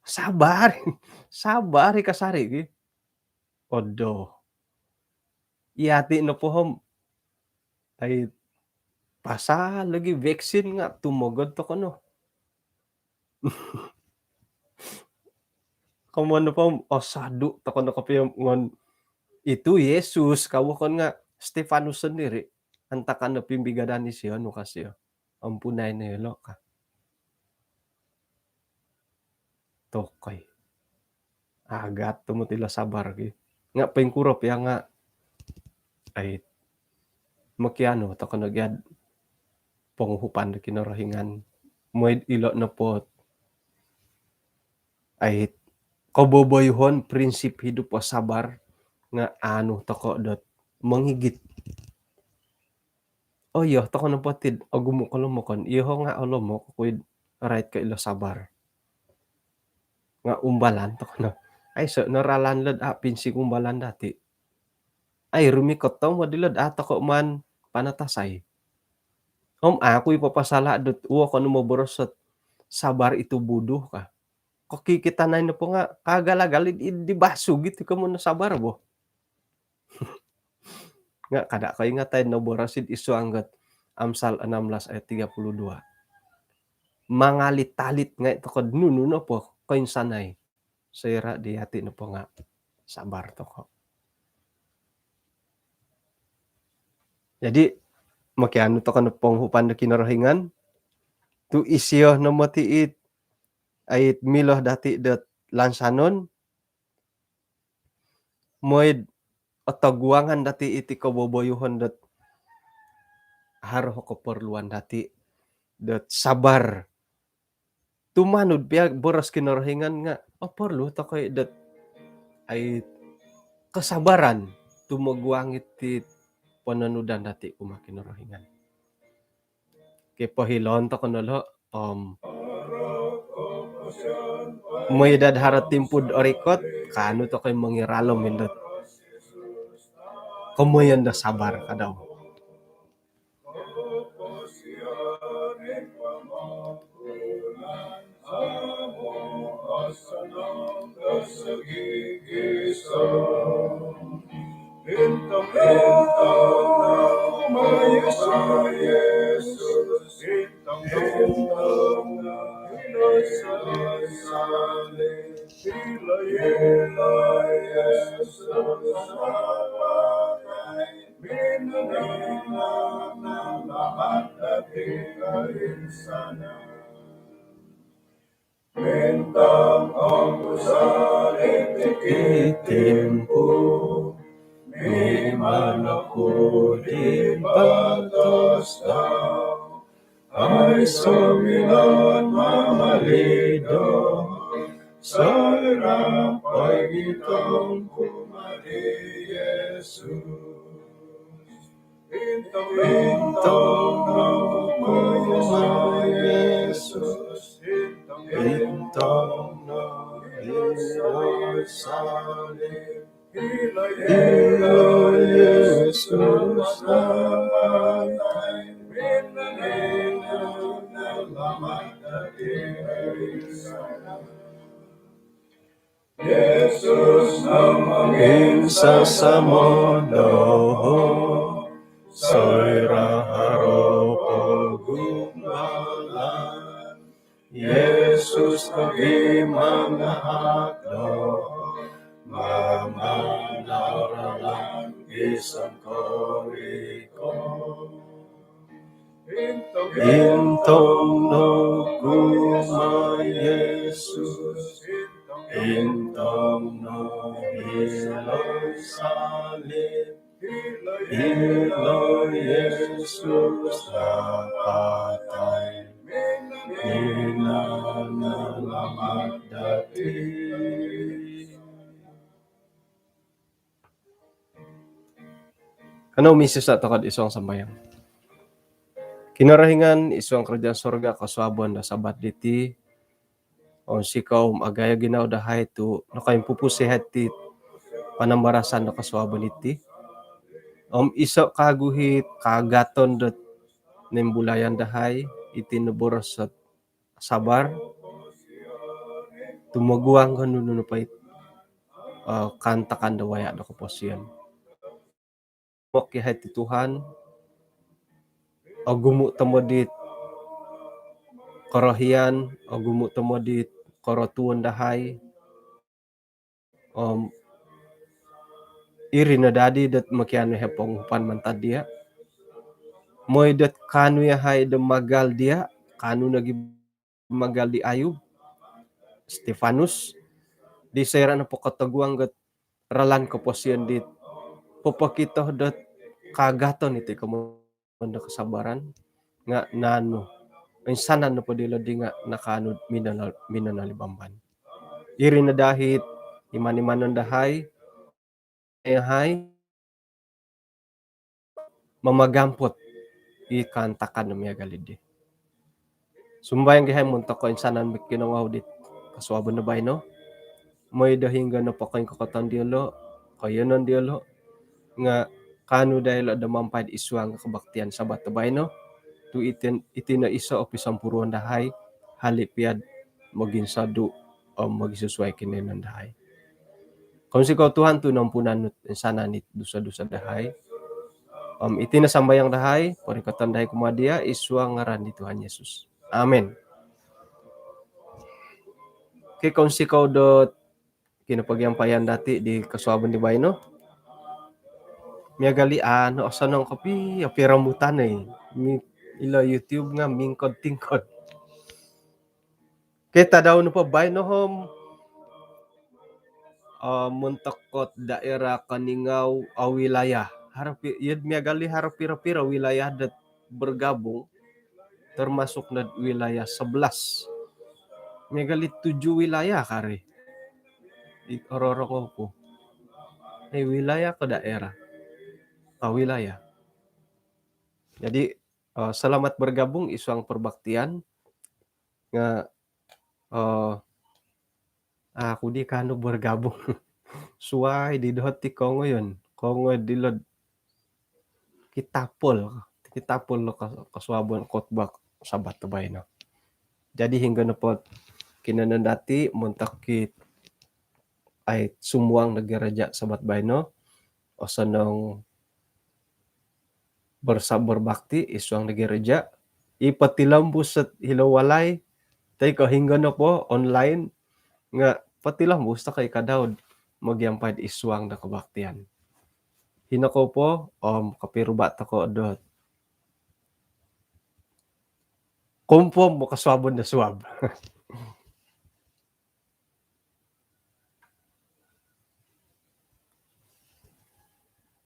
Speaker 1: Sabar. Sabar kasari gi. Odo. Iyati na po hom. Ay pasa lagi vaccine nga tumugod to kono. Kamano pa osado to kono kapiyam ngon itu Yesus kawakon nga Stefanus sendiri antakan na pimbigadan ni siya no kasi ampunay na yelo ka. Tokay. Agat tumutila sabar gi. Nga pengkurop ya nga ay makiano to kono gyad panghupan na kinarahingan. Moy ilo na po ay kaboboyhon prinsip hidup o sabar nga ano toko dot manghigit. Yo toko na potid agumo ko lumokon iho nga olomo kuid right ka ilo sabar. Nga umbalan toko na. Ay so naralanlad pinsig umbalan dati. Ay rumikot to madilad toko man panatasay. Ako ipapasala dot uwa ko no maboros sa sabar itu buduh ka. Kakikitanay na po nga kagalagal di baso gito ka mo na sabar bo. Nga kada kay nga tayo naborasid isu anggat Amsal 16 ayat 32. Mangalit-talit nga ito ko nuno po kain sanay. Sayra di hati na po nga sabar to ko. Jadi makiano to ka na pong hupan na kinarahingan. Tu isyo na matiit ay miloh dati dot lansanon. Moy otaguangan dati iti kaboboyuhon dot haro keperluan dati dot sabar. Tumanod biya boras kinarahingan nga perlu to kay dot ay kasabaran tumaguang iti pananudan dati kumakinarahingan. Kay pahilon to kanalo may dadharat timpud orikot kano to kay mangiralom mindot. Kamoyan da sabar kadaw. Bentang ang usalit itimpo, may manako di batas daw, ay sumilat mamalido, sa irap ay itong kumari Jesus. Intong no Jesus, intong no Lord salib, ilo Jesus na patay, minaninaw na lamat na Jesus na manginsa sa mundo, so'y raharo pagumbalan. Jesus kami mga hakdo, mamanaralan isang koriko. Intong no kuma Jesus, intong no Iloy salib, Iloy Jesus na patay, minanalamat dati. Ano misis ato kad isong sambayang? Kinarahingan isong kerjaan sorga kaswabon na sabat diti, on sikaw agaya ginaw dahay tu nakaim pupusihat ti panambarasan na kaswabon iti. Iso kaguhit kagaton dot nembulayan dahay iti naboros sa sabar tumuguang kanuno pa kanta kandawaya na kaposyan. Mokihay ti Tuhan o gumu tamodit korohian o gumu tamodit korotuon dahay iri na dadi dat makiano hepong hupan mantad dia moy dat kanu ya hay da magal dia kanu nagi magal di Ayub Stefanus di sera na po kataguang gat ralan kaposyan dit popakito dat kagaton iti kamanda kasabaran nga nano insanan na po dilo di nga nakanud minanalibamban iri na dahit iman-imanon dahay hay mamagampot ikantakan na galidi sumbayang gihay munta ko insanan mikinawaw dit kaswabon na bay no may dahingga na pa kayong kakatan diolo kayo non diolo nga kanu dahil adamampad iswang kabaktian sa batabay no tu itin na isa o pisampuruan dahay halipiad maginsadu o magisusuay kininan dahay kung sikaw Tuhan tu nampunan sana nit dusa-dusa dahay itin na sambayang dahay parikatan dahay kumadia iswang ngaran di Tuhan Yesus amen. Okay, kung sikaw dot kinapagyampayan dati di kaswabon di bay no miyagali ano sanong kapi apiramutan ilo YouTube nga mingkod tingkod kita daw no pa bay no hom muntakot daerah kaningaw wilayah harap yun miyagali harap pira-pira wilayah dat bergabung termasuk na wilayah 11 miyagali 7 wilayah kare ororong ko wilayah ke daerah wilayah. Jadi selamat bergabung iswang perbaktian nga aku di kanu bergabung suai di dot ti kongo yun kongo dilod kitapol lo kaswabon kotbah sabat tabay no. Jadi hingga na po kinanandati muntakit ay sumuang nagaraja sabat bay no o sanong berbakti iswang nagaraja ipatilambus sa hilawalay tay kahingga na po online nga patilah musta kay kadaud magyarmpad iswang da kabaktean. Hinako po, kapiruba tako dot kumpom mo kaswabon na swab.